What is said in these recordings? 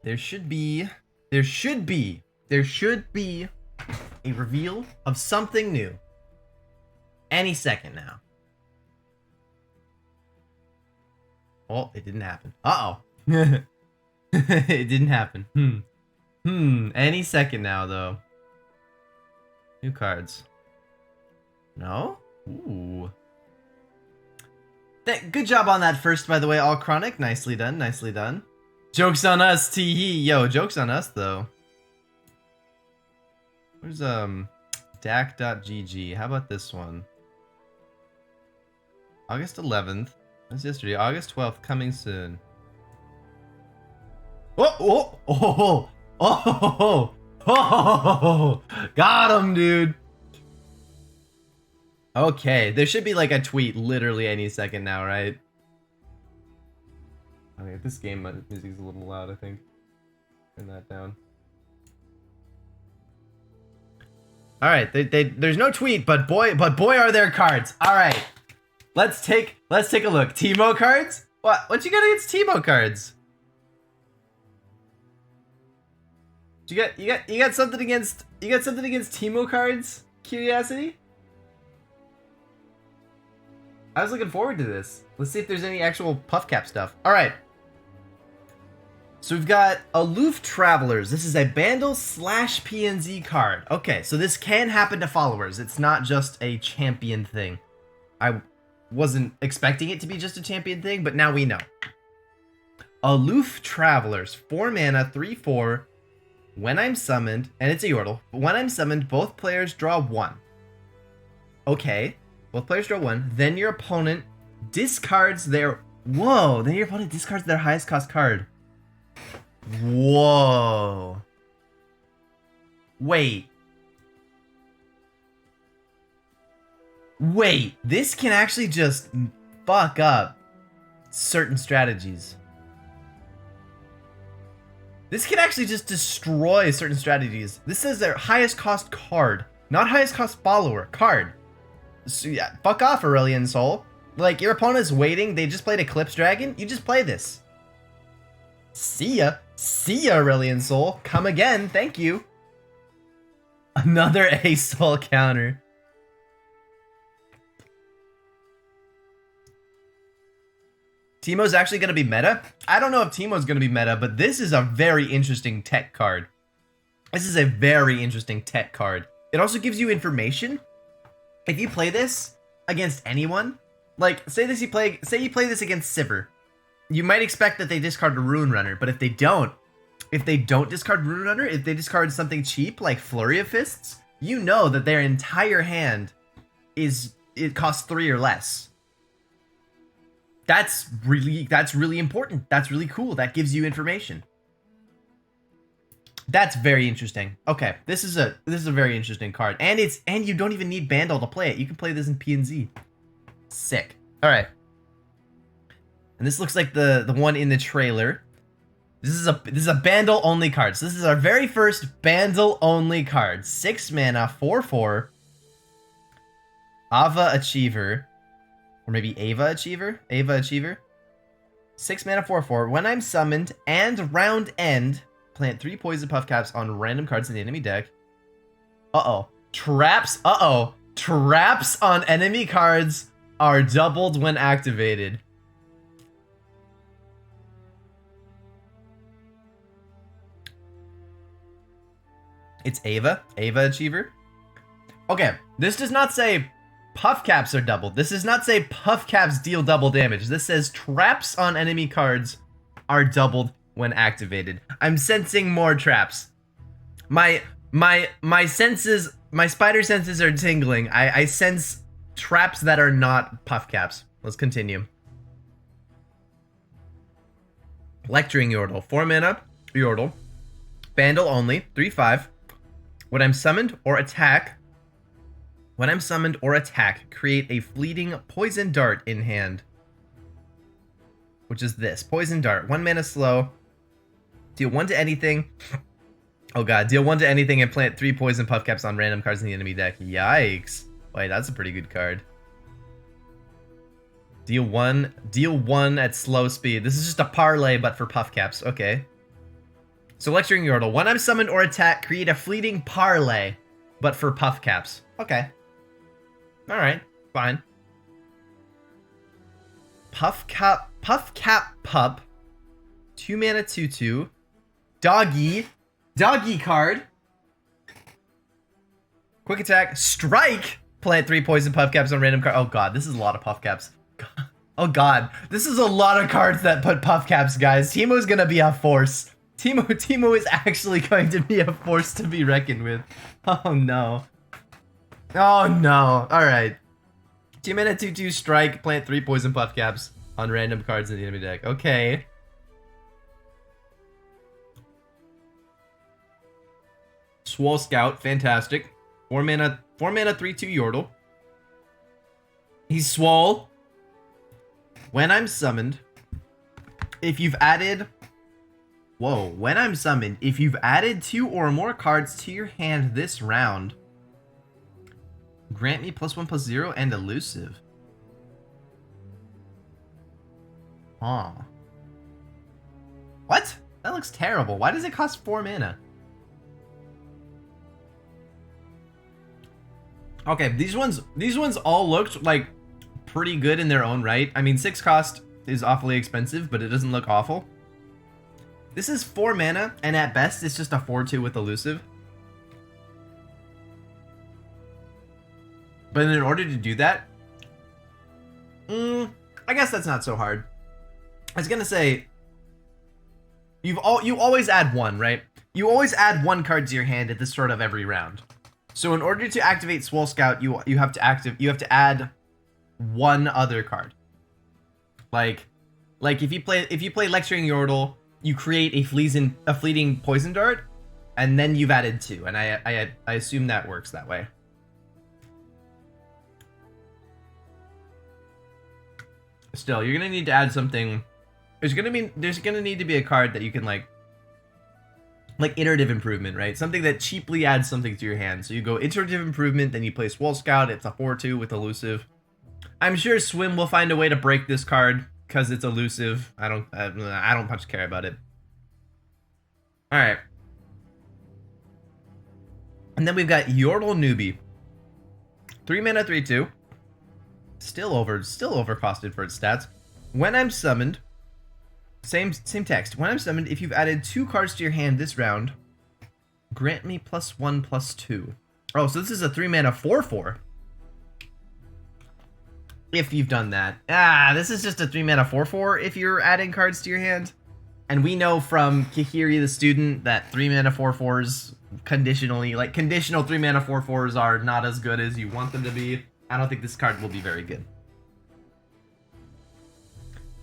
There should be a reveal of something new. Any second now. Oh, it didn't happen. Uh-oh. It didn't happen. Any second now, though. New cards. No? Ooh. Good job on that first, by the way, All Chronic. Nicely done, nicely done. Joke's on us, tee-hee. Yo, joke's on us, though. Where's, DAC.gg. How about this one? August 11th. That's yesterday. August 12th, coming soon. Oh, got him, dude. Okay, there should be like a tweet literally any second now, right? Okay, this game music's a little loud, I think. Turn that down. All right, there's no tweet, but boy are there cards. All right, let's take a look. Teemo cards? What you got against Teemo cards? You got something against Teemo cards? Curiosity? I was looking forward to this. Let's see if there's any actual Puffcap stuff. All right. So we've got Aloof Travelers. This is a Bandle / PNZ card. Okay, so this can happen to followers. It's not just a champion thing. I wasn't expecting it to be just a champion thing, but now we know. Aloof Travelers, 4 mana, 3/4. When I'm summoned, and it's a Yordle, but when I'm summoned, both players draw 1. Okay, both players draw 1. Then your opponent discards their... Whoa, then your opponent discards their highest cost card. Whoa. Wait, this can actually just fuck up certain strategies. This can actually just destroy certain strategies. This says their highest cost card, not highest cost follower, card. So yeah, fuck off, Aurelian Soul. Like, your opponent's waiting, they just played Eclipse Dragon, you just play this. See ya, Aurelian Soul. Come again, thank you. Another A-Soul counter. Teemo's actually going to be meta? I don't know if Teemo's going to be meta, but this is a very interesting tech card. This is a very interesting tech card. It also gives you information. If you play this against anyone, like say you play this against Sivir, you might expect that they discard a Rune Runner, but if they don't discard Rune Runner, if they discard something cheap like Flurry of Fists, you know that their entire hand costs 3 or less. That's really important. That's really cool. That gives you information. That's very interesting. Okay, this is a very interesting card, and you don't even need Bandle to play it. You can play this in PNZ. Sick. All right. And this looks like the one in the trailer. This is a Bandle only card. So this is our very first Bandle only card. 6 mana, 4/4. Ava Achiever. Or maybe Ava Achiever? Ava Achiever. 6 mana, 4/4. When I'm summoned and round end, plant 3 poison Puffcaps on random cards in the enemy deck. Uh-oh. Traps. Uh-oh. Traps on enemy cards are doubled when activated. It's Ava Achiever. Okay, this does not say Puffcaps are doubled. This does not say Puffcaps deal double damage. This says traps on enemy cards are doubled when activated. I'm sensing more traps. My senses, my spider senses are tingling. I sense traps that are not Puffcaps. Let's continue. Lecturing Yordle. 4 mana, Yordle. Bandle only, 3/5. When I'm summoned or attack, create a fleeting poison dart in hand. Which is this. Poison dart. 1 mana slow. Deal 1 to anything. Oh god. Deal 1 to anything and plant 3 poison Puffcaps on random cards in the enemy deck. Yikes. Wait, that's a pretty good card. Deal 1 at slow speed. This is just a parlay, but for Puffcaps. Okay. So Lecturing Yordle. When I'm summoned or attacked, create a fleeting parlay, but for Puffcaps. Okay. Alright, fine. Puffcap Pup. 2 mana 2/2. Doggy card. Quick attack. Strike. Plant 3 poison Puffcaps on random card. Oh god, this is a lot of Puffcaps. Oh god, this is a lot of cards that put Puffcaps, guys. Teemo's gonna be a force. Teemo is actually going to be a force to be reckoned with. Oh no. Oh no. Alright. 2 mana 2/2 strike, plant 3 poison Puffcaps on random cards in the enemy deck. Okay. Swole Scout, fantastic. 4 mana 3/2 Yordle. He's swole. When I'm summoned, if you've added... Whoa, when I'm summoned, if you've added 2 or more cards to your hand this round, grant me +1/+0 and elusive. Huh. What? That looks terrible. Why does it cost 4 mana? Okay, these ones all looked like pretty good in their own right. I mean, 6 cost is awfully expensive, but it doesn't look awful. This is 4 mana, and at best, it's just a 4/2 with elusive. But in order to do that, I guess that's not so hard. I was gonna say, you always add 1, right? You always add 1 card to your hand at the start of every round. So in order to activate Swole Scout, you have to add 1 other card. Like if you play Lecturing Yordle, you create a fleeting poison dart, and then you've added 2, and I assume that works that way. Still, you're gonna need to add something. There's gonna need to be a card that you can like Iterative Improvement, right? Something that cheaply adds something to your hand. So you go Iterative Improvement, then you play Swole Scout. It's a 4/2 with elusive. I'm sure Swim will find a way to break this card because it's elusive. I don't much care about it. All right. And then we've got Yordle Newbie. 3 mana 3/2. Still overcosted for its stats. When I'm summoned, same text. When I'm summoned, if you've added 2 cards to your hand this round, grant me +1/+2. Oh, so this is a 3 mana 4/4. If you've done that. This is just a 3 mana 4/4 if you're adding cards to your hand. And we know from Kihiri the student that 3 mana 4/4s conditional 3 mana 4/4s are not as good as you want them to be. I don't think this card will be very good.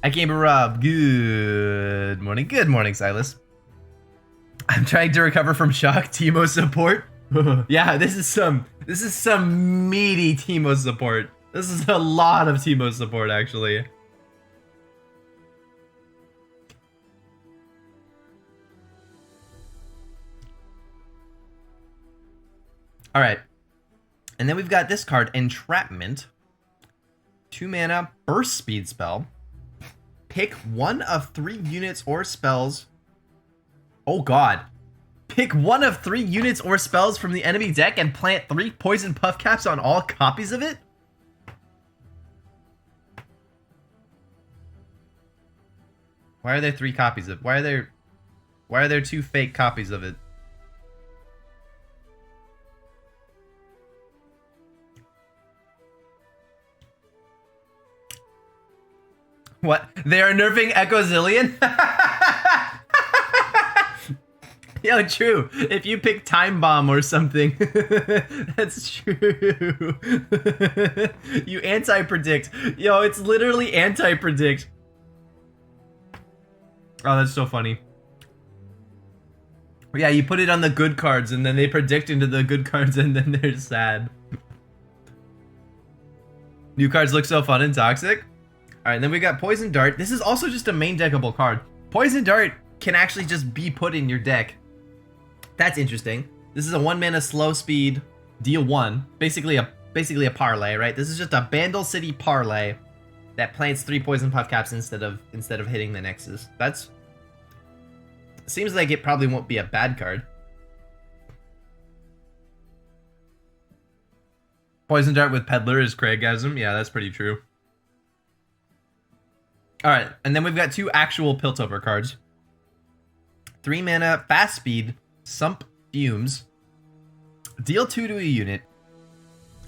Agamer Rob, good morning. Good morning, Silas. I'm trying to recover from shock. Teemo support. Yeah, this is some meaty Teemo support. This is a lot of Teemo support, actually. All right. And then we've got this card, Entrapment. 2 mana, burst speed spell. Pick 1 of 3 units or spells. Oh god. Pick 1 of 3 units or spells from the enemy deck and plant 3 poison Puffcaps on all copies of it? Why are there 3 copies of it? Why are there 2 fake copies of it? What? They are nerfing Echo Zillion? Yo, true. If you pick Time Bomb or something, that's true. You anti-predict. Yo, it's literally anti-predict. Oh, that's so funny. Yeah, you put it on the good cards, and then they predict into the good cards, and then they're sad. New cards look so fun and toxic. Alright, then we got Poison Dart. This is also just a main deckable card. Poison Dart can actually just be put in your deck. That's interesting. This is a 1 mana slow speed, deal 1. Basically a parlay, right? This is just a Bandle City parlay that plants 3 poison Puffcaps instead of hitting the Nexus. seems like it probably won't be a bad card. Poison Dart with Peddler is Craigasm. Yeah, that's pretty true. Alright, and then we've got 2 actual Piltover cards. 3 mana, Fast Speed, Sump Fumes. Deal 2 to a unit.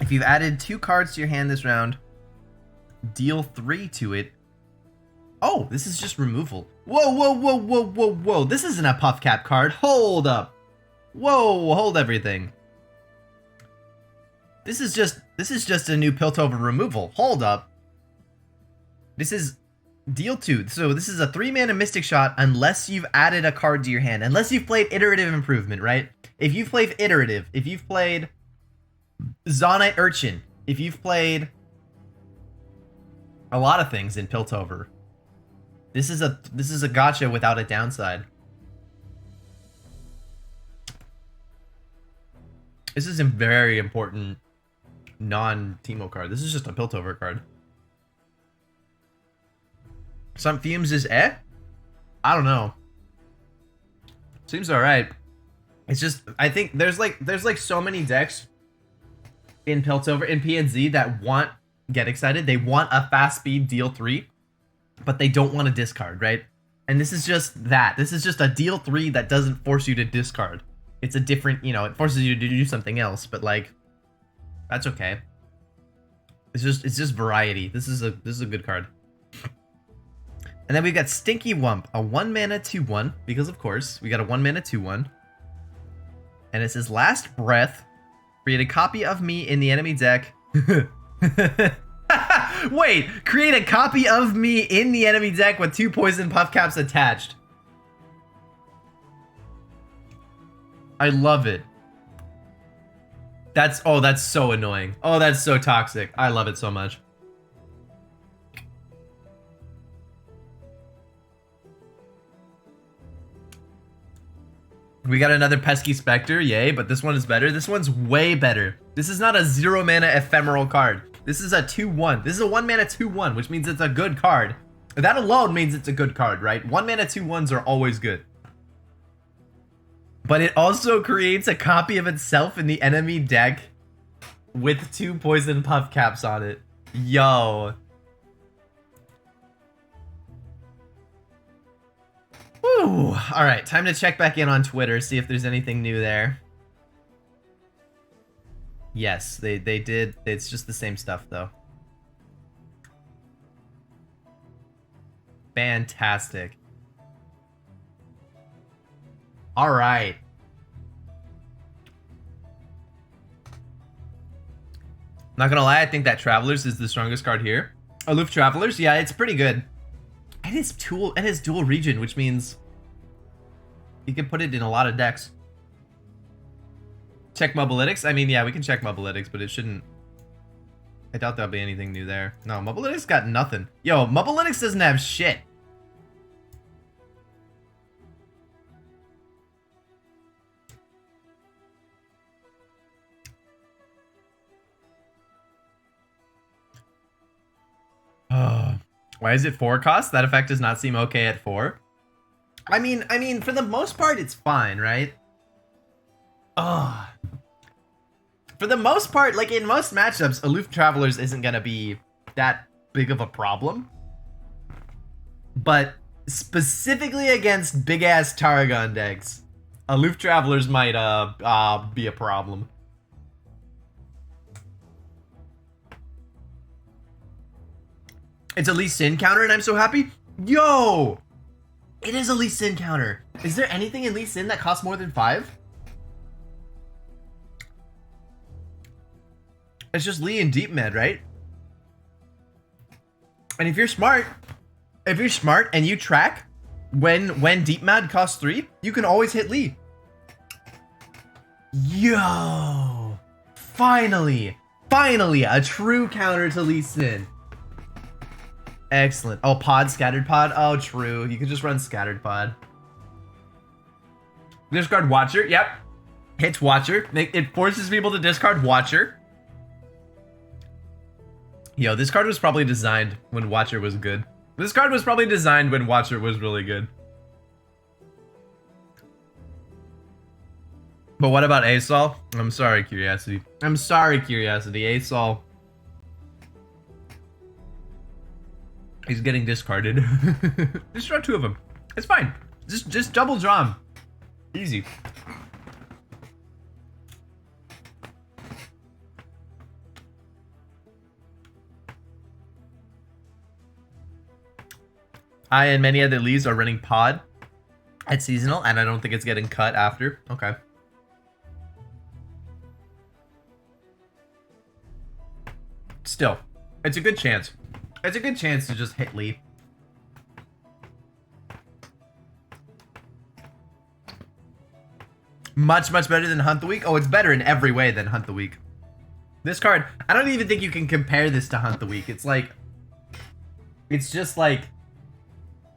If you've added 2 cards to your hand this round, deal 3 to it. Oh, this is just removal. Whoa, whoa, whoa, whoa, whoa, whoa. This isn't a Puffcap card. Hold up. Whoa, hold everything. This is just a new Piltover removal. Hold up. This is deal 2. So this is a 3 mana Mystic Shot unless you've added a card to your hand. Unless you've played Iterative Improvement, right? If you've played Iterative, if you've played Zonite Urchin, if you've played a lot of things in Piltover, this is a gotcha without a downside. This is a very important non-Teemo card. This is just a Piltover card. Some Fumes is I don't know. Seems alright. It's just, I think there's like so many decks in Piltover, in PNZ that get excited. They want a fast speed deal 3, but they don't want to discard, right? And this is just that. This is just a deal 3 that doesn't force you to discard. It's a different, it forces you to do something else, but like, that's okay. It's just variety. This is a good card. And then we've got Stinky Wump, a 1 mana 2/1, because of course, we got a 1 mana 2/1. And it says, last breath, create a copy of me in the enemy deck. Wait, create a copy of me in the enemy deck with 2 poison Puffcaps attached. I love it. That's so annoying. Oh, that's so toxic. I love it so much. We got another Pesky Spectre, yay, but this one is better. This one's way better. This is not a 0 mana ephemeral card. This is a 2/1. This is a 1 mana 2/1, which means it's a good card. That alone means it's a good card, right? 1 mana 2/1s are always good. But it also creates a copy of itself in the enemy deck with 2 poison Puffcaps on it. Yo. Woo. Alright, time to check back in on Twitter, see if there's anything new there. Yes, they did. It's just the same stuff, though. Fantastic. Alright. Not gonna lie, I think that Travelers is the strongest card here. Aloof Travelers, yeah, it's pretty good. And his dual region, which means you can put it in a lot of decks. Check Mobilytics? I mean, yeah, we can check Mobilytics, but it shouldn't. I doubt there'll be anything new there. No, Mobilytics got nothing. Yo, Mobilytics doesn't have shit. Why is it 4 cost? That effect does not seem okay at 4. I mean, for the most part, it's fine, right? For the most part, like in most matchups, Aloof Travelers isn't gonna be that big of a problem. But specifically against big-ass Tarragon decks, Aloof Travelers might be a problem. It's a Lee Sin counter and I'm so happy. Yo! It is a Lee Sin counter. Is there anything in Lee Sin that costs more than 5? It's just Lee and Deep Med, right? And if you're smart and you track when Deep Med costs 3, you can always hit Lee. Yo! Finally a true counter to Lee Sin. Excellent. Oh, pod, Scattered Pod. Oh, true. You could just run Scattered Pod. Discard Watcher. Yep. Hits Watcher. It forces people to discard Watcher. Yo, this card was probably designed when Watcher was good. This card was probably designed when Watcher was really good. But what about Asol? I'm sorry, Curiosity. I'm sorry, Curiosity. Asol. He's getting discarded. Just draw 2 of them. It's fine. Just double draw him. Easy. I and many other leagues are running pod at seasonal, and I don't think it's getting cut after. Okay. Still, it's a good chance. It's a good chance to just hit Lee. Much better than Hunt the Week. Oh, it's better in every way than Hunt the Week. This card, I don't even think you can compare this to Hunt the Week. It's like, it's just like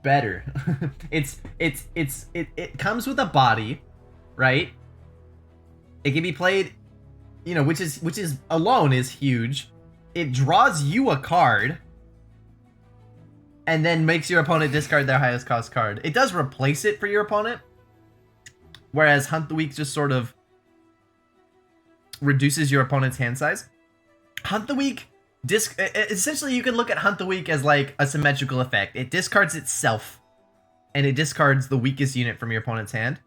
better. It comes with a body, right? It can be played, you know, which is alone is huge. It draws you a card and then makes your opponent discard their highest cost card. It does replace it for your opponent, whereas Hunt the Week just sort of reduces your opponent's hand size. Hunt the Week, essentially you can look at Hunt the Week as like a symmetrical effect. It discards itself, and it discards the weakest unit from your opponent's hand.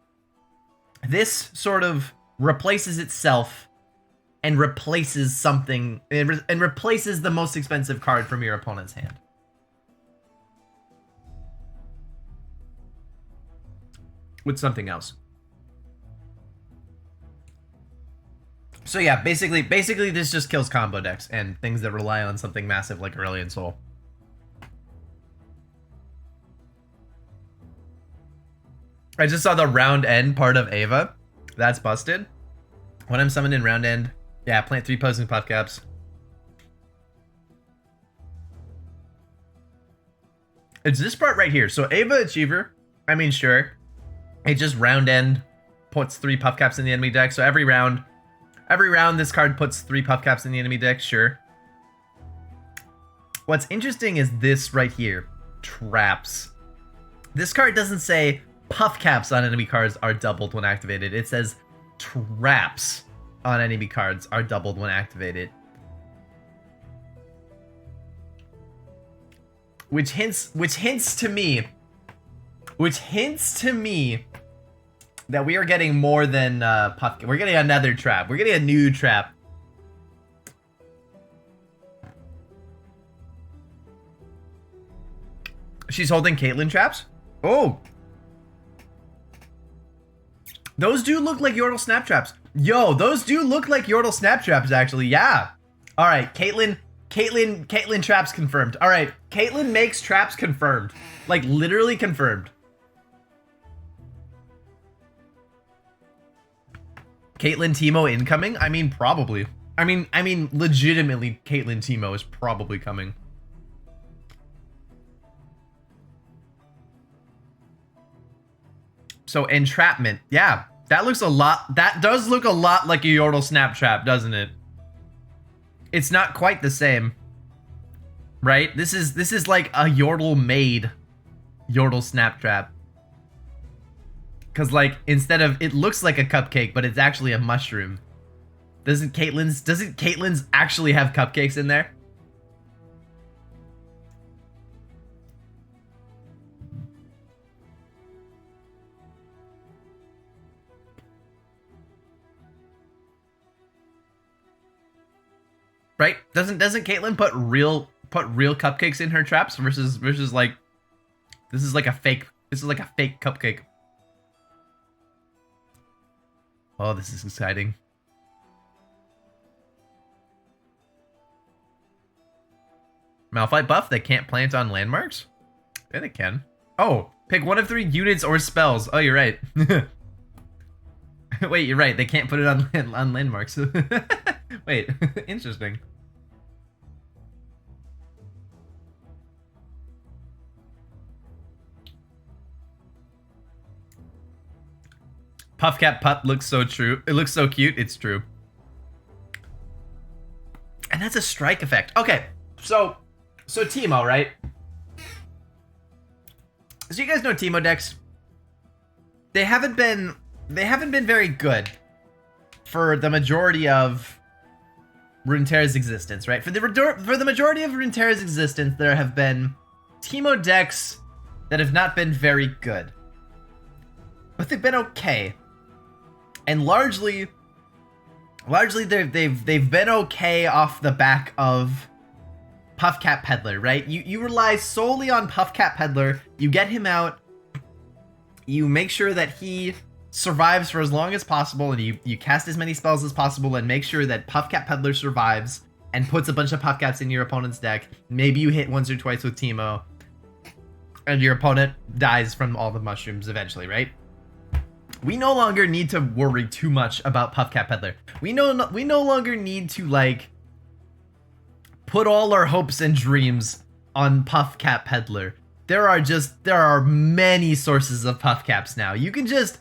This sort of replaces itself and replaces something, and replaces the most expensive card from your opponent's hand. With something else. So yeah, basically this just kills combo decks and things that rely on something massive like Aurelion Soul. I just saw the round end part of Ava. That's busted. When I'm summoned in round end, yeah, plant 3 opposing Puffcaps. It's this part right here. So Ava Achiever, I mean, sure. It just round end puts 3 Puffcaps in the enemy deck. So every round this card puts 3 Puffcaps in the enemy deck, sure. What's interesting is this right here, traps. This card doesn't say Puffcaps on enemy cards are doubled when activated. It says traps on enemy cards are doubled when activated. Which hints to me that we are getting more than Puffcap. We're getting another trap. We're getting a new trap. She's holding Caitlyn traps? Oh! Those do look like Yordle snap traps. Yo, those do look like Yordle snap traps, actually. Yeah. Alright, Caitlyn traps confirmed. Alright, Caitlyn makes traps confirmed. Like, literally confirmed. Caitlyn Teemo incoming? I mean, probably. I mean, legitimately, Caitlyn Teemo is probably coming. So, entrapment. Yeah, that looks a lot. That does look a lot like a Yordle snap trap, doesn't it? It's not quite the same, right? This is like a Yordle made Yordle snap trap. Because, like, instead of, it looks like a cupcake, but it's actually a mushroom. Doesn't Caitlyn's actually have cupcakes in there? Right? Doesn't Caitlyn put real cupcakes in her traps versus like, this is like a fake cupcake. Oh, this is exciting. Malphite buff, they can't plant on landmarks? Yeah, they can. Oh, pick 1 of 3 units or spells. Oh, you're right. Wait, you're right. They can't put it on landmarks. Wait, interesting. Puffcap pup looks so true. It looks so cute. It's true. And that's a strike effect. Okay, so Teemo, right? So you guys know Teemo decks. They haven't been very good. for the majority of Runeterra's existence, right? For the majority of Runeterra's existence, there have been Teemo decks that have not been very good, but they've been okay, and largely they've been okay off the back of Puffcap Peddler, right? You rely solely on Puffcap Peddler. You get him out. You make sure that he survives for as long as possible, and you cast as many spells as possible and make sure that Puffcap Peddler survives and puts a bunch of Puffcaps in your opponent's deck. Maybe you hit once or twice with Teemo, and your opponent dies from all the mushrooms eventually, right? We no longer need to worry too much about Puffcap Peddler. We no longer need to, like, put all our hopes and dreams on Puffcap Peddler. There are many sources of Puffcaps now. You can just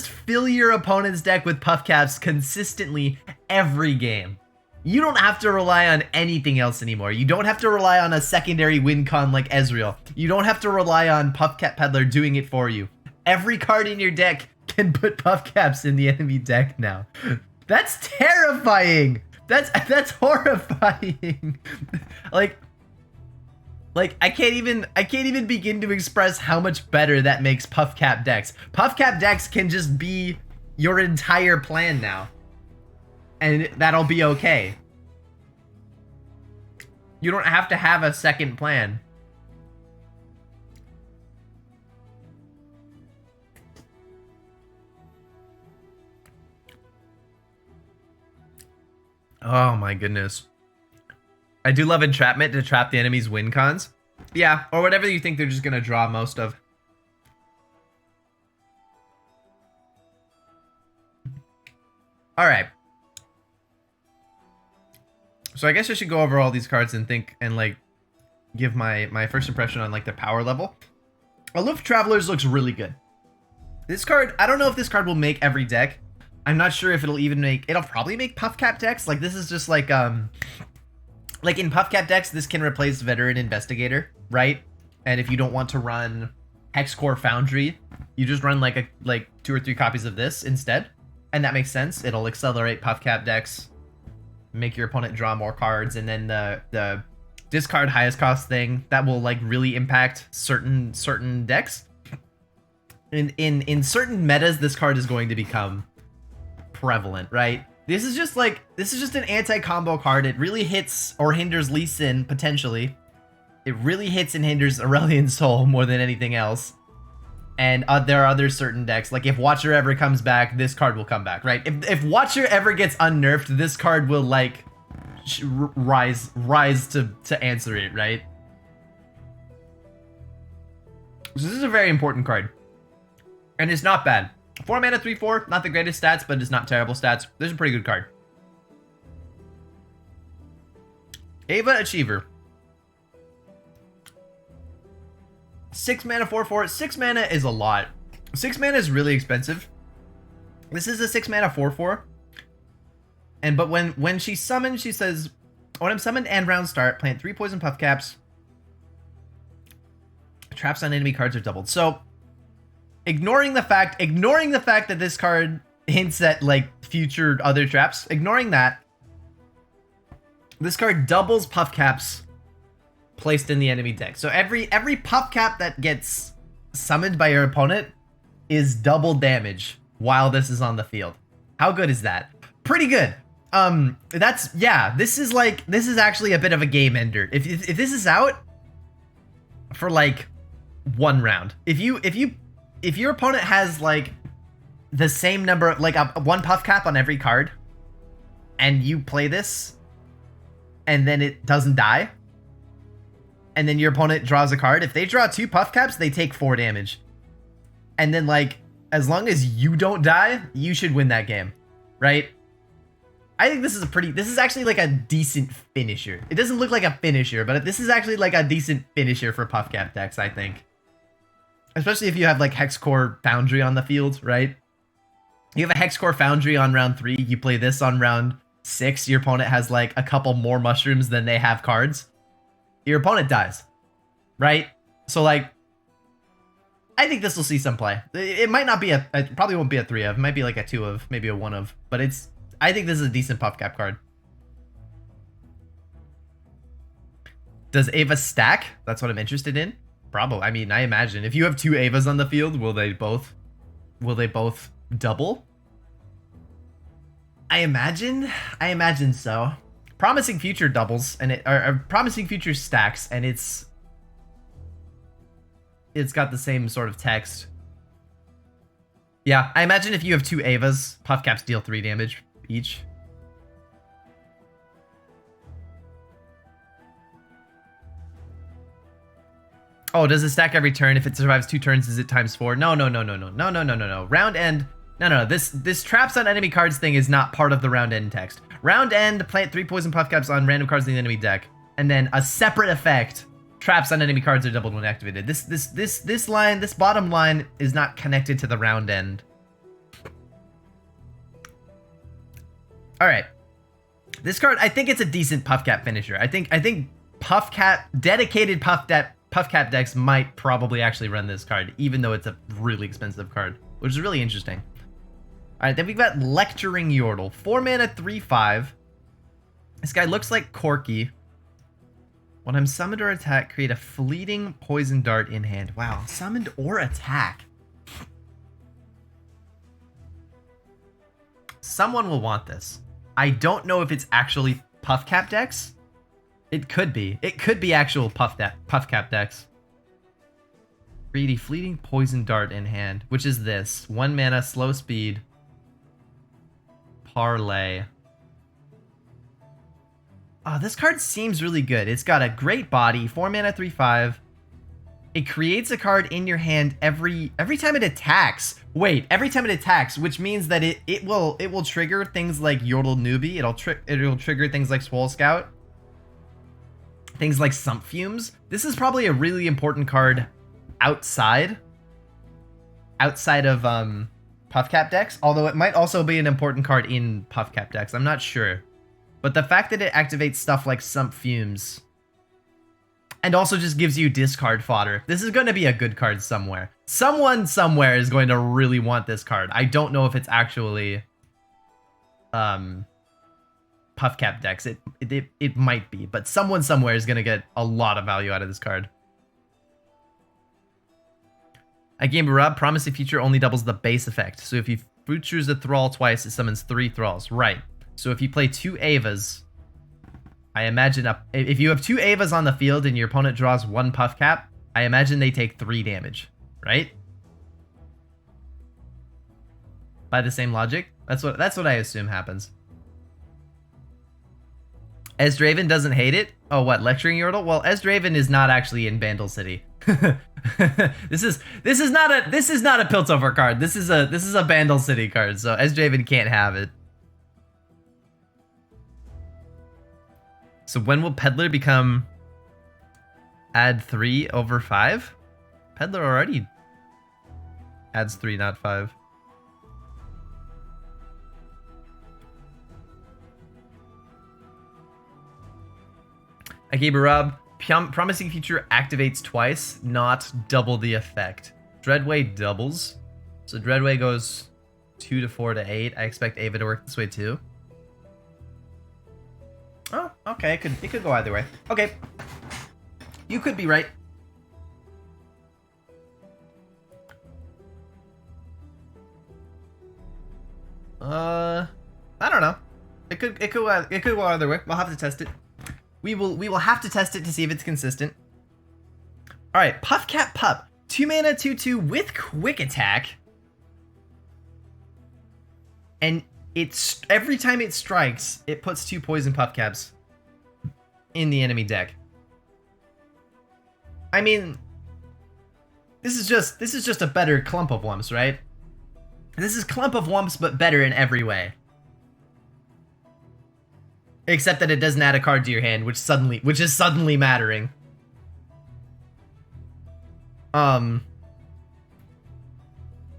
fill your opponent's deck with Puffcaps consistently every game. You don't have to rely on anything else anymore. You don't have to rely on a secondary win con like Ezreal. You don't have to rely on Puffcap Peddler doing it for you. Every card in your deck can put Puffcaps in the enemy deck now. That's terrifying. That's horrifying. Like I can't even begin to express how much better that makes Puffcap decks. Puffcap decks can just be your entire plan now, and that'll be okay. You don't have to have a second plan. Oh my goodness. I do love entrapment to trap the enemy's win cons. Yeah, or whatever you think they're just gonna draw most of. Alright. So I guess I should go over all these cards and think and like give my first impression on like the power level. Aloof Travelers looks really good. This card, I don't know if this card will make every deck. I'm not sure if it'll probably make Puffcap decks. Like this is just like in Puffcap decks, this can replace Veteran Investigator, right? And if you don't want to run Hexcore Foundry, you just run like 2 or 3 copies of this instead. And that makes sense. It'll accelerate Puffcap decks, make your opponent draw more cards, and then the discard highest cost thing that will like really impact certain decks. In certain metas, this card is going to become prevalent, right? This is just an anti-combo card. It really hits or hinders Lee Sin, potentially. It really hits and hinders Aurelion Sol more than anything else. And there are other certain decks, like if Watcher ever comes back, this card will come back, right? If Watcher ever gets unnerfed, this card will like rise to answer it, right? So this is a very important card. And it's not bad. 4 mana, 3/4, not the greatest stats, but it's not terrible stats. This is a pretty good card. Ava Achiever. 6 mana, 4/4. 6 mana is a lot. 6 mana is really expensive. This is a 6 mana, 4/4. But when she's summoned, she says, when I'm summoned and round start, plant 3 poison Puffcaps. Traps on enemy cards are doubled. So ignoring the fact that this card hints at like future other traps, ignoring that, this card doubles Puffcaps placed in the enemy deck. So every Puffcap that gets summoned by your opponent is double damage while this is on the field. How good is that? Pretty good. This is actually a bit of a game ender. If this is out for like 1 round, if your opponent has like the same number, like one Puffcap on every card, and you play this, and then it doesn't die, and then your opponent draws a card, if they draw 2 Puffcaps, they take 4 damage. And then like, as long as you don't die, you should win that game, right? I think this is actually like a decent finisher. It doesn't look like a finisher, but this is actually like a decent finisher for Puffcap decks, I think. Especially if you have like Hexcore Foundry on the field, right? You have a Hexcore Foundry on round 3, you play this on round 6, your opponent has like a couple more mushrooms than they have cards. Your opponent dies, right? So like, I think this will see some play. It might not be it probably won't be a 3 of. It might be like a 2 of, maybe a 1 of. But I think this is a decent Puffcap card. Does Ava stack? That's what I'm interested in. Probably. I mean, I imagine if you have 2 Avas on the field, will they both double? I imagine so. Promising Future doubles and Promising Future stacks, and it's got the same sort of text. Yeah, I imagine if you have 2 Avas, Puffcaps deal 3 damage each. Oh, does it stack every turn? If it survives 2 turns, is it ×4? No. Round end. No. This traps on enemy cards thing is not part of the round end text. Round end, plant 3 poison Puffcaps on random cards in the enemy deck, and then a separate effect. Traps on enemy cards are doubled when activated. This line, this bottom line is not connected to the round end. All right. This card, I think it's a decent Puffcap finisher. I think Puffcap, dedicated Puffcap decks might probably actually run this card, even though it's a really expensive card, which is really interesting. All right, then we've got Lecturing Yordle. 4 mana, 3/5. This guy looks like Corky. When I'm summoned or attack, create a fleeting poison dart in hand. Wow, summoned or attack. Someone will want this. I don't know if it's actually Puffcap decks. It could be. It could be actual Puffcap decks. Create a fleeting poison dart in hand, which is this. 1 mana, slow speed. Parlay. Oh, this card seems really good. It's got a great body, 4 mana, 3/5. It creates a card in your hand every time it attacks. Wait, every time it attacks, which means that it will trigger things like Yordle Newbie. It'll trigger things like Swole Scout. Things like Sump Fumes. This is probably a really important card outside of Puffcap decks, although it might also be an important card in Puffcap decks. I'm not sure. But the fact that it activates stuff like Sump Fumes and also just gives you discard fodder. This is going to be a good card somewhere. Someone somewhere is going to really want this card. I don't know if it's actually Puffcap decks. It might be, but someone somewhere is going to get a lot of value out of this card. A Game of Rob, Promising Future only doubles the base effect. So if you futures a Thrall twice, it summons 3 Thralls. Right. So if you play 2 Avas, I imagine if you have 2 Avas on the field and your opponent draws 1 Puffcap, I imagine they take 3 damage, right? By the same logic, that's what I assume happens. Esdraven doesn't hate it. Oh, what, Lecturing Yordle? Well, Esdraven is not actually in Bandle City. This is not a Piltover card. This is a Bandle City card. So Esdraven can't have it. So when will Peddler become add 3 over 5? Peddler already adds 3, not 5. Akiba Rob, Promising Future activates twice, not double the effect. Dreadway doubles. So Dreadway goes 2 to 4 to 8. I expect Ava to work this way too. Oh, okay, it could go either way. Okay. You could be right. I don't know. It could go either way. We'll have to test it. We will have to test it to see if it's consistent. All right, Puffcap Pup. 2 mana, 2/2 with quick attack. And it's every time it strikes, it puts 2 poison Puffcaps in the enemy deck. I mean, this is just a better Clump of Wumps, right? This is Clump of Wumps, but better in every way. Except that it doesn't add a card to your hand, which is suddenly mattering.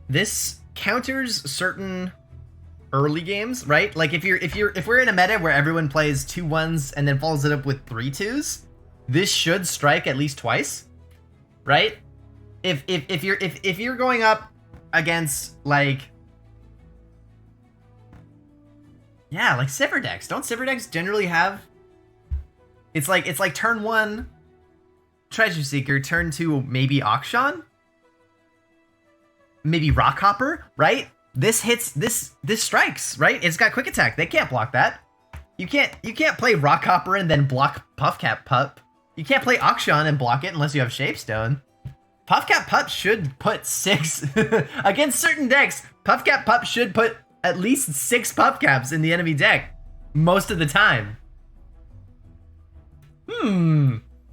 This counters certain early games, right? Like if we're in a meta where everyone plays 2 1s and then follows it up with 3 2s, this should strike at least twice, right? if you're going up against like, yeah, like Sivir decks. Don't Sivir decks generally have? It's like turn 1 Treasure Seeker, turn 2 maybe Akshan, maybe Rockhopper, right? This hits, this strikes, right? It's got quick attack. They can't block that. You can't play Rockhopper and then block Puffcap Pup. You can't play Akshan and block it unless you have Shapestone. Puffcap Pup should put 6 against certain decks. Puffcap Pup should put at least 6 Puffcaps in the enemy deck most of the time.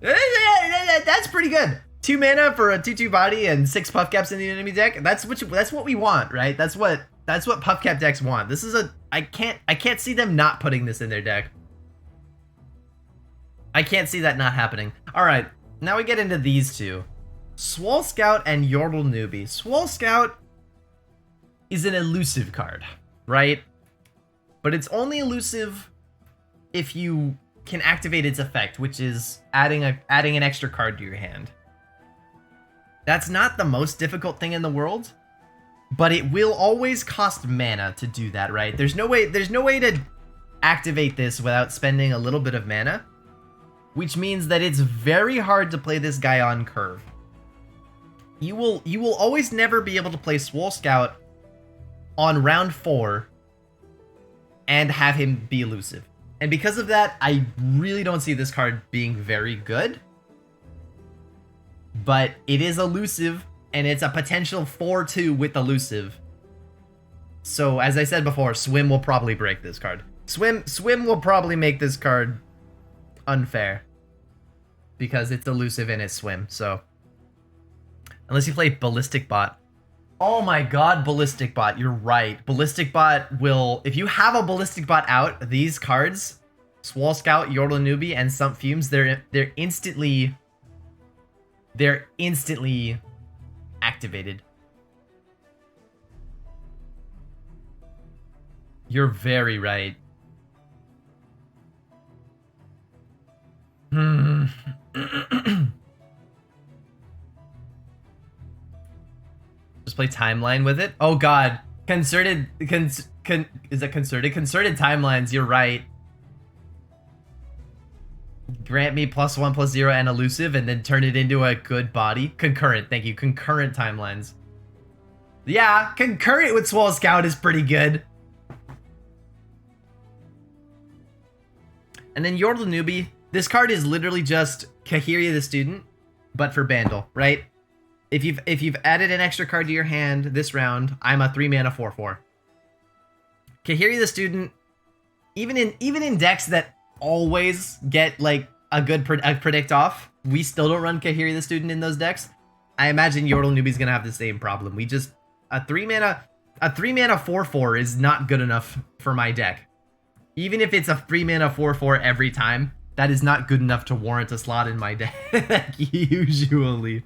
That's pretty good. 2 mana for a 2/2 body and 6 Puffcaps in the enemy deck. That's what we want, right? That's what Puffcap decks want. This is I can't see them not putting this in their deck. I can't see that not happening. All right, now we get into these two. Swole Scout and Yordle Newbie. Swole Scout is an elusive card, right? But it's only elusive if you can activate its effect, which is adding an extra card to your hand. That's not the most difficult thing in the world, but it will always cost mana to do that, right? There's no way to activate this without spending a little bit of mana, which means that it's very hard to play this guy on curve. You will always never be able to play Swole Scout on round 4 and have him be elusive. And because of that, I really don't see this card being very good. But it is elusive, and it's a potential 4/2 with elusive. So as I said before, Swim will probably break this card. Swim will probably make this card unfair, because it's elusive and it's Swim. So unless you play Ballistic Bot. Oh my god, Ballistic Bot, you're right. Ballistic Bot will, if you have a Ballistic Bot out, these cards, Swole Scout, Yordle Newbie, and Sump Fumes, they're instantly activated. You're very right. Just play Timeline with it? Oh god. Is it Concerted? Concerted Timelines, you're right. Grant me +1/+0 and elusive, and then turn it into a good body. Concurrent, thank you. Concurrent Timelines. Yeah, concurrent with Swole Scout is pretty good. And then Yordle Newbie. This card is literally just Kahiria the Student, but for Bandle, right? If you've added an extra card to your hand this round, I'm a 3-mana 4/4. Kahiria the Student, even in decks that always get like a good predict off, we still don't run Kahiria the Student in those decks. I imagine Yordle Newbie's gonna have the same problem. We just a 3-mana 4/4 is not good enough for my deck. Even if it's a 3-mana 4/4 every time, that is not good enough to warrant a slot in my deck usually.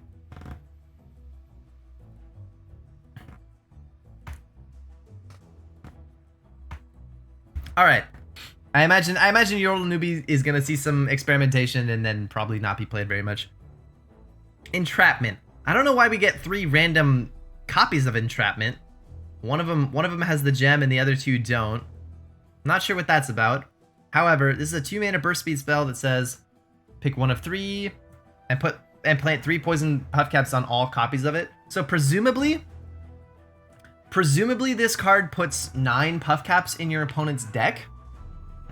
All right, I imagine Yordle Newbie is gonna see some experimentation and then probably not be played very much. Entrapment. I don't know why we get 3 random copies of Entrapment. One of them has the gem and the other 2 don't. Not sure what that's about. However, this is a 2-mana burst speed spell that says pick 1 of 3 and plant 3 poison Puffcaps on all copies of it. So presumably this card puts 9 Puffcaps in your opponent's deck.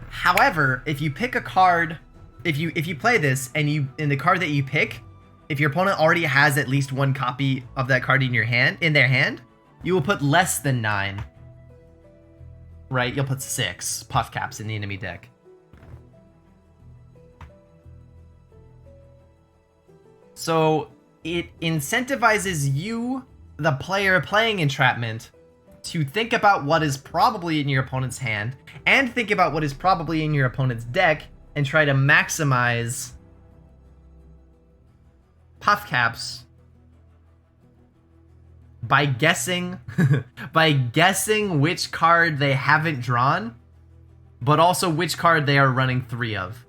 However, if you pick a card, if you play this and in the card that you pick, if your opponent already has at least 1 copy of that card in their hand, you will put less than 9. Right? You'll put 6 Puffcaps in the enemy deck. So it incentivizes you, the player playing Entrapment, to think about what is probably in your opponent's hand and think about what is probably in your opponent's deck and try to maximize Puffcaps by guessing which card they haven't drawn, but also which card they are running 3 of.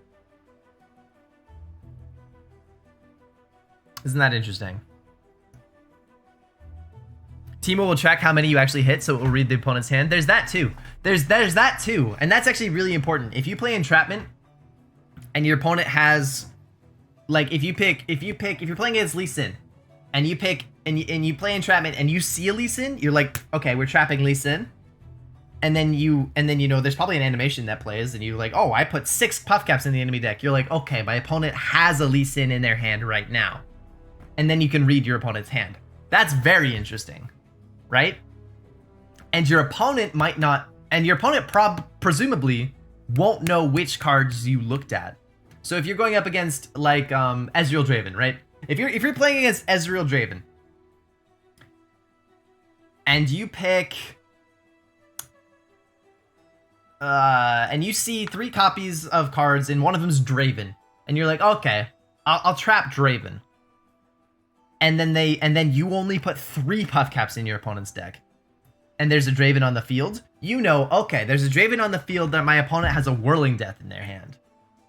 Isn't that interesting? Teemo will track how many you actually hit, so it will read the opponent's hand. There's that too. There's that too, and that's actually really important. If you play entrapment, and your opponent has, like, if you're playing against Lee Sin, and you pick and you play entrapment, and you see a Lee Sin, you're like, okay, we're trapping Lee Sin, and then you know there's probably an animation that plays, and you're like, oh, I put 6 Puffcaps in the enemy deck. You're like, okay, my opponent has a Lee Sin in their hand right now, and then you can read your opponent's hand. That's very interesting. Right? And your opponent might not, and your opponent presumably won't know which cards you looked at. So if you're going up against, like, Ezreal Draven, right? If you're playing against Ezreal Draven, and you pick, and you see 3 copies of cards, and one of them's Draven, and you're like, okay, I'll trap Draven. And then you only put 3 Puffcaps in your opponent's deck, and there's a Draven on the field. You know, okay, there's a Draven on the field that my opponent has a Whirling Death in their hand.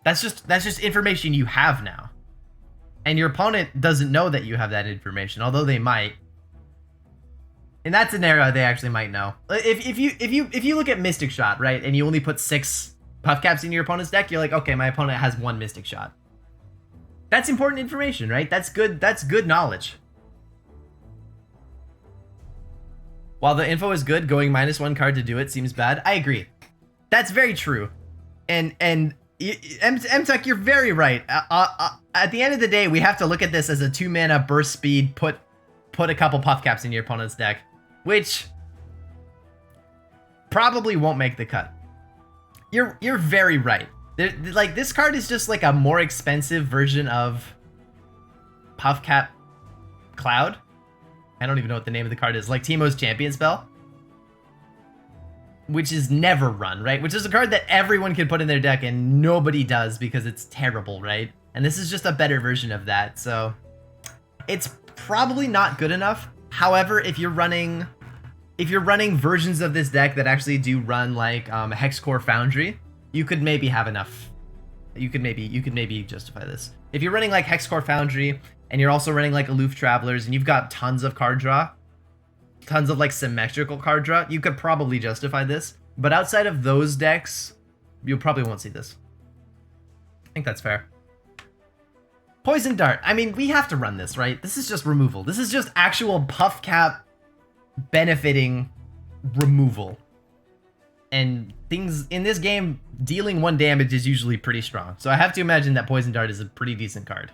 That's just information you have now, and your opponent doesn't know that you have that information, although they might. In that scenario, they actually might know. If you look at Mystic Shot, right, and you only put 6 Puffcaps in your opponent's deck, you're like, okay, my opponent has 1 Mystic Shot. That's important information, right? That's good knowledge. While the info is good, going -1 card to do it seems bad. I agree. That's very true. And MTech, you're very right. At the end of the day, we have to look at this as a 2-mana burst speed, put a couple Puffcaps in your opponent's deck, which probably won't make the cut. You're very right. Like, this card is just like a more expensive version of Puffcap Cloud. I don't even know what the name of the card is. Like Teemo's Champion Spell, which is never run, right? Which is a card that everyone can put in their deck and nobody does because it's terrible, right? And this is just a better version of that, so it's probably not good enough. However, if you're running versions of this deck that actually do run like Hexcore Foundry, you could maybe have enough. You could maybe justify this. If you're running like Hexcore Foundry and you're also running like Aloof Travelers and you've got tons of card draw, tons of like symmetrical card draw, you could probably justify this. But outside of those decks, you probably won't see this. I think that's fair. Poison Dart. I mean, we have to run this, right? This is just removal. This is just actual Puffcap benefiting removal. And things in this game, dealing 1 damage is usually pretty strong. So I have to imagine that Poison Dart is a pretty decent card.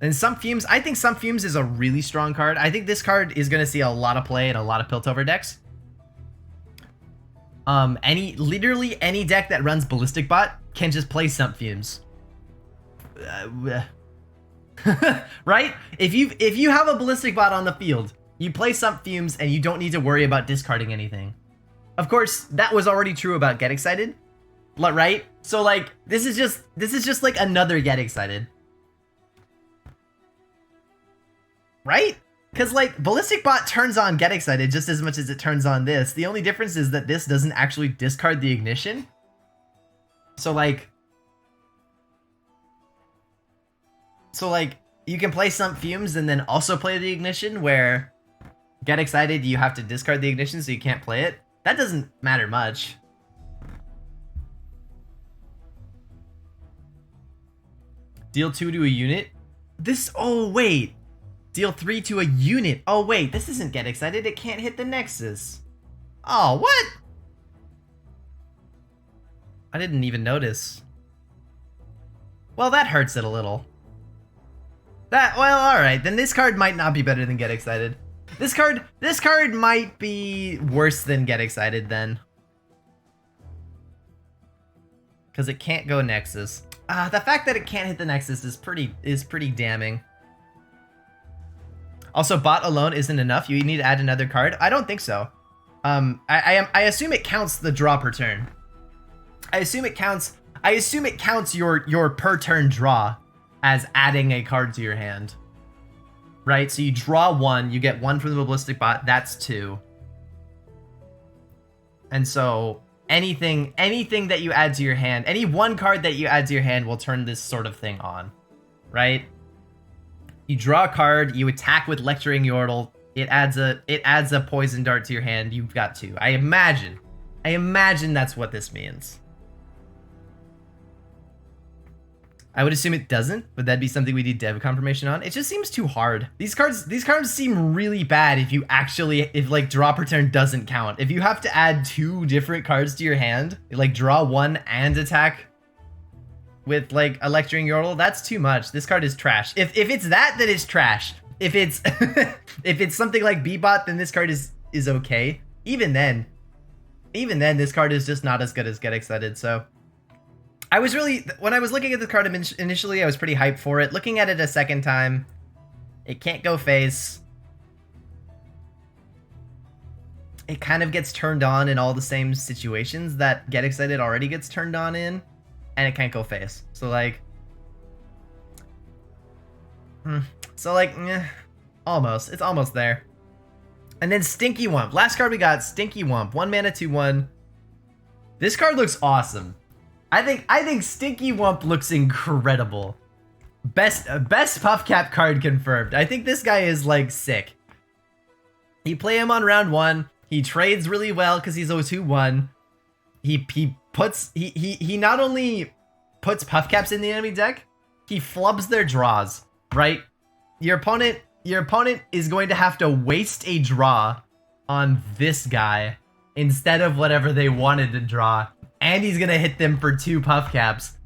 And Some Fumes, I think Some Fumes is a really strong card. I think this card is going to see a lot of play in a lot of Piltover decks. Literally any deck that runs Ballistic Bot can just play Some Fumes. Right? If you have a Ballistic Bot on the field, you play Some Fumes and you don't need to worry about discarding anything. Of course, that was already true about Get Excited, right? So like, this is just like another Get Excited. Right? Because like, Ballistic Bot turns on Get Excited just as much as it turns on this. The only difference is that this doesn't actually discard the ignition. So like, you can play Some Fumes and then also play the ignition, where Get Excited, you have to discard the ignition so you can't play it. That doesn't matter much. Deal 2 to a unit. Oh wait. Deal 3 to a unit. Oh wait, this isn't Get Excited. It can't hit the Nexus. Oh, what? I didn't even notice. Well, that hurts it a little. Well, alright, then this card might not be better than Get Excited. This card might be worse than Get Excited then. Because it can't go Nexus. The fact that it can't hit the Nexus is pretty damning. Also, Bot alone isn't enough. You need to add another card. I don't think so. I assume it counts the draw per turn. I assume it counts your per turn draw as adding a card to your hand. Right? So you draw 1, you get 1 from the Ballistic Bot, that's 2. And so anything that you add to your hand, any one card that you add to your hand will turn this sort of thing on. right? You draw a card, you attack with Lecturing Yordle. It adds a poison dart to your hand. You've got 2. I imagine that's what this means. I would assume it doesn't, but that'd be something we need dev confirmation on. It just seems too hard. These cards seem really bad if like draw per turn doesn't count. If you have to add 2 different cards to your hand, like draw 1 and attack with like a Lecturing Yordle, that's too much. This card is trash. If it's that, then it's trash. If it's if it's something like Bebot, then this card is okay. Even then, this card is just not as good as Get Excited. So I was really, when I was looking at the card initially, I was pretty hyped for it. Looking at it a second time, it can't go face. It kind of gets turned on in all the same situations that Get Excited already gets turned on in, and it can't go face. So like, almost. It's almost there. And then Stinky Wump. Last card we got, Stinky Wump. 1 mana, 2/1. This card looks awesome. I think Stinky Wump looks incredible. Best Puffcap card confirmed. I think this guy is like sick. You play him on round 1. He trades really well because he's 2/1. He not only puts Puffcaps in the enemy deck, he flubs their draws, right? Your opponent is going to have to waste a draw on this guy instead of whatever they wanted to draw. And he's gonna hit them for 2 Puffcaps.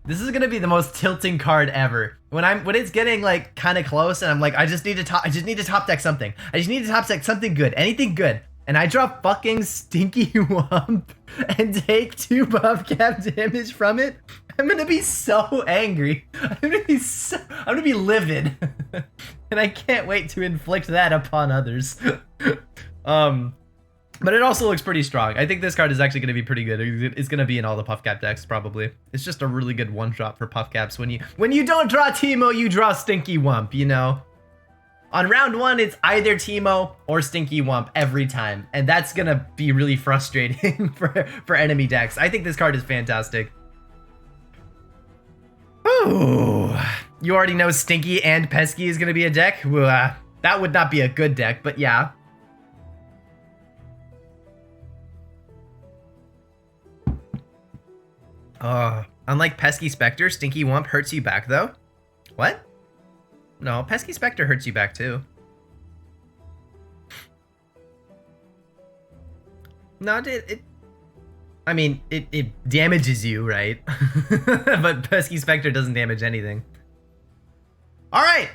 This is gonna be the most tilting card ever. When it's getting like kind of close, and I'm like, I just need to top deck something. I just need to top deck something good, anything good. And I draw fucking Stinky Wump and take 2 Puffcap damage from it. I'm gonna be so angry. I'm gonna be livid, and I can't wait to inflict that upon others. But it also looks pretty strong. I think this card is actually going to be pretty good. It's going to be in all the Puffcap decks, probably. It's just a really good one-shot for Puffcaps. When you don't draw Teemo, you draw Stinky Wump, you know? On round 1, it's either Teemo or Stinky Wump every time. And that's going to be really frustrating for enemy decks. I think this card is fantastic. Ooh. You already know Stinky and Pesky is going to be a deck? Well, that would not be a good deck, but yeah. Unlike Pesky Spectre, Stinky Wump hurts you back, though. What? No, Pesky Spectre hurts you back, too. No, it damages you, right? But Pesky Spectre doesn't damage anything. Alright!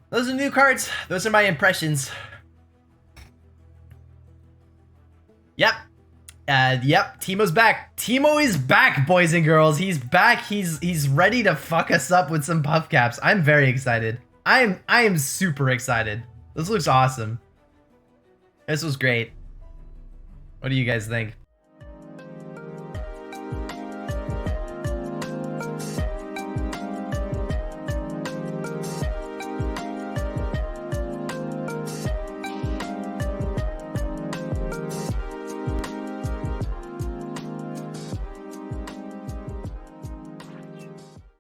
Those are new cards. Those are my impressions. Yep. Yep, Teemo's back. Teemo is back, boys and girls. He's back. He's ready to fuck us up with some Puffcaps. I'm very excited. I am super excited. This looks awesome. This was great. What do you guys think?